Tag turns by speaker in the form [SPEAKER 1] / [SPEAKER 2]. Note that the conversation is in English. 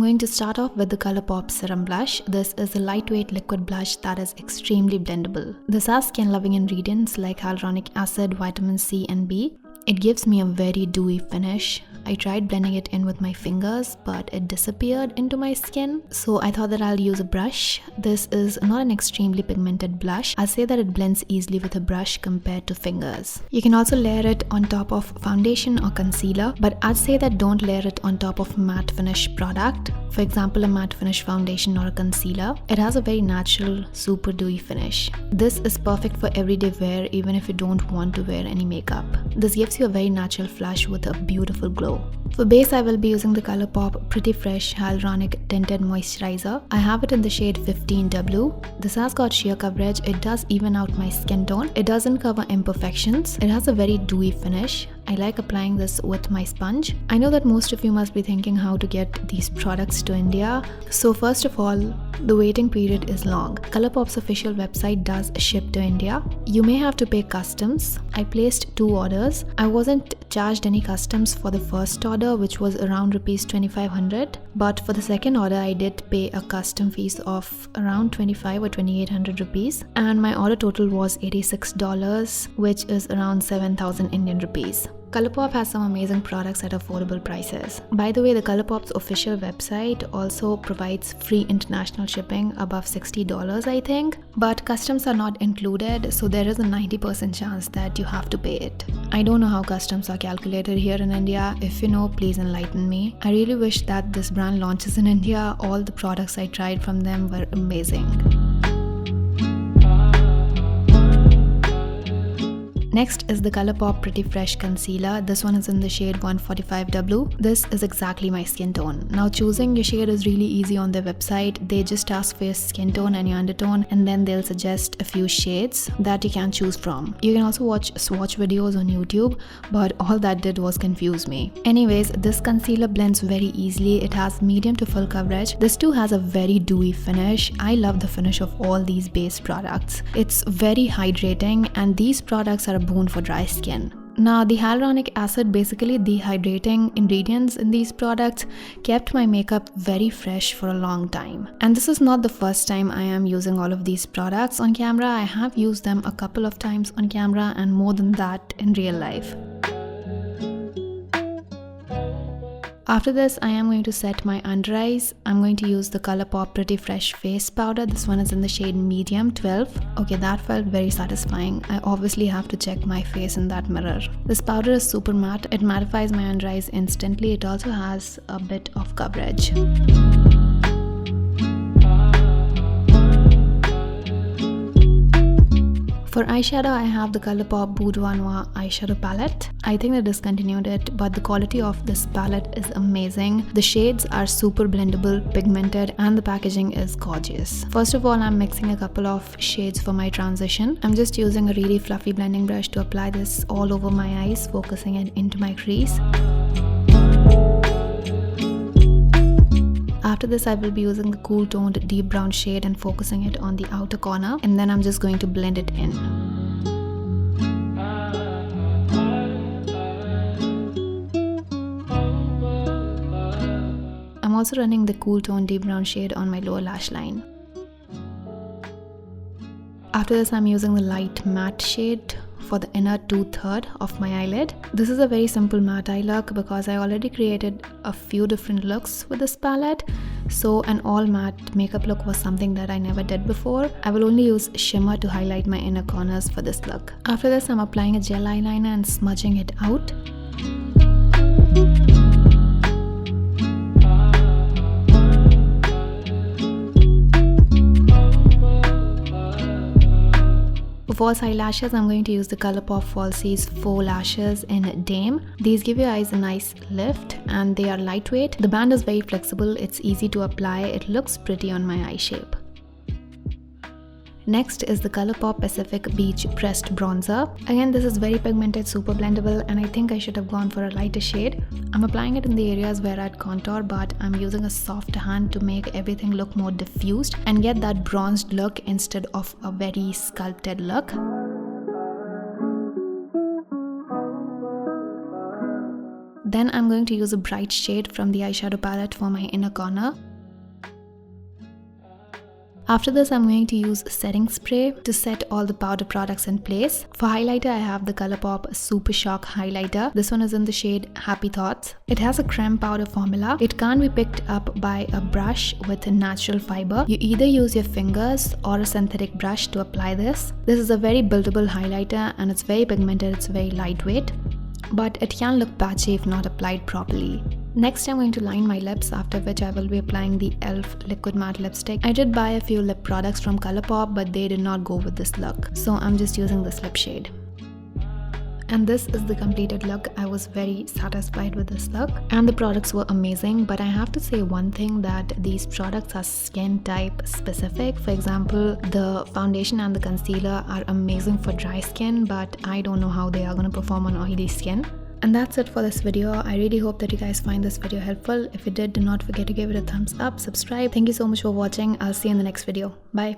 [SPEAKER 1] going to start off with the ColourPop Serum Blush. This is a lightweight liquid blush that is extremely blendable. This has skin-loving ingredients like hyaluronic acid, vitamin C and B. It gives me a very dewy finish. I tried blending it in with my fingers, but it disappeared into my skin. So I thought that I'll use a brush. This is not an extremely pigmented blush. I'll say that it blends easily with a brush compared to fingers. You can also layer it on top of foundation or concealer, but I'd say that don't layer it on top of matte finish product. For example, a matte finish foundation or a concealer. It has a very natural, super dewy finish. This is perfect for everyday wear even if you don't want to wear any makeup. This gives you a very natural flush with a beautiful glow. For base, I will be using the ColourPop Pretty Fresh Hyaluronic Tinted Moisturizer. I have it in the shade 15W. This has got sheer coverage. It does even out my skin tone. It doesn't cover imperfections. It has a very dewy finish. I like applying this with my sponge. I know that most of you must be thinking how to get these products to India. So first of all, the waiting period is long. ColourPop's official website does ship to India. You may have to pay customs. I placed 2 orders. I wasn't charged any customs for the first order, which was around Rs 2500, but for the second order I did pay a custom fees of around 25 or 2800 rupees, and my order total was $86, which is around 7000 Indian rupees. ColourPop has some amazing products at affordable prices. By the way, the ColourPop's official website also provides free international shipping above $60, I think, but customs are not included, so there is a 90% chance that you have to pay it. I don't know how customs are calculated here in India. If you know, please enlighten me. I really wish that this brand launches in India. All the products I tried from them were amazing. Next is the ColourPop Pretty Fresh Concealer. This one is in the shade 145W. This is exactly my skin tone. Now choosing your shade is really easy on their website. They just ask for your skin tone and your undertone, and then they'll suggest a few shades that you can choose from. You can also watch swatch videos on YouTube, but all that did was confuse me. Anyways, this concealer blends very easily. It has medium to full coverage. This too has a very dewy finish. I love the finish of all these base products. It's very hydrating, and these products are boon for dry skin. Now, the hyaluronic acid, basically dehydrating ingredients in these products, kept my makeup very fresh for a long time. And this is not the first time I am using all of these products on camera. I have used them a couple of times on camera and more than that in real life. After this, I am going to set my under eyes. I'm going to use the ColourPop Pretty Fresh Face Powder. This one is in the shade Medium 12. Okay, that felt very satisfying. I obviously have to check my face in that mirror. This powder is super matte. It mattifies my under eyes instantly. It also has a bit of coverage. For eyeshadow, I have the ColourPop Boudoir Noir eyeshadow palette. I think they discontinued it, but the quality of this palette is amazing. The shades are super blendable, pigmented, and the packaging is gorgeous. First of all, I'm mixing a couple of shades for my transition. I'm just using a really fluffy blending brush to apply this all over my eyes, focusing it into my crease. After this, I will be using the cool toned deep brown shade and focusing it on the outer corner, and then I'm just going to blend it in. I'm also running the cool toned deep brown shade on my lower lash line. After this, I'm using the light matte shade for the inner 2/3 of my eyelid. This is a very simple matte eye look because I already created a few different looks with this palette. So an all matte makeup look was something that I never did before. I will only use shimmer to highlight my inner corners for this look. After this, I'm applying a gel eyeliner and smudging it out. For false eyelashes, I'm going to use the ColourPop Falsies Faux Lashes in Dame. These give your eyes a nice lift and they are lightweight. The band is very flexible, it's easy to apply, it looks pretty on my eye shape. Next is the ColourPop Pacific Beach Pressed Bronzer. Again, this is very pigmented, super blendable, and I think I should have gone for a lighter shade. I'm applying it in the areas where I'd contour, but I'm using a soft hand to make everything look more diffused and get that bronzed look instead of a very sculpted look. Then I'm I'm going to use a bright shade from the eyeshadow palette for my inner corner. After this, I'm going to use setting spray to set all the powder products in place. For highlighter, I have the ColourPop Super Shock highlighter. This one is in the shade Happy Thoughts. It has a creme powder formula. It can't be picked up by a brush with a natural fiber. You either use your fingers or a synthetic brush to apply this. This is a very buildable highlighter and it's very pigmented, it's very lightweight, but it can look patchy if not applied properly. Next, I'm going to line my lips, after which I will be applying the e.l.f. liquid matte lipstick. I did buy a few lip products from ColourPop, but they did not go with this look, so I'm just using this lip shade. And this is the completed look. I was very satisfied with this look and the products were amazing, but I have to say one thing, that these products are skin type specific. For example, the foundation and the concealer are amazing for dry skin, but I don't know how they are going to perform on oily skin. And that's it for this video. I really hope that you guys find this video helpful. If you did, do not forget to give it a thumbs up, subscribe. Thank you so much for watching. I'll see you in the next video. Bye.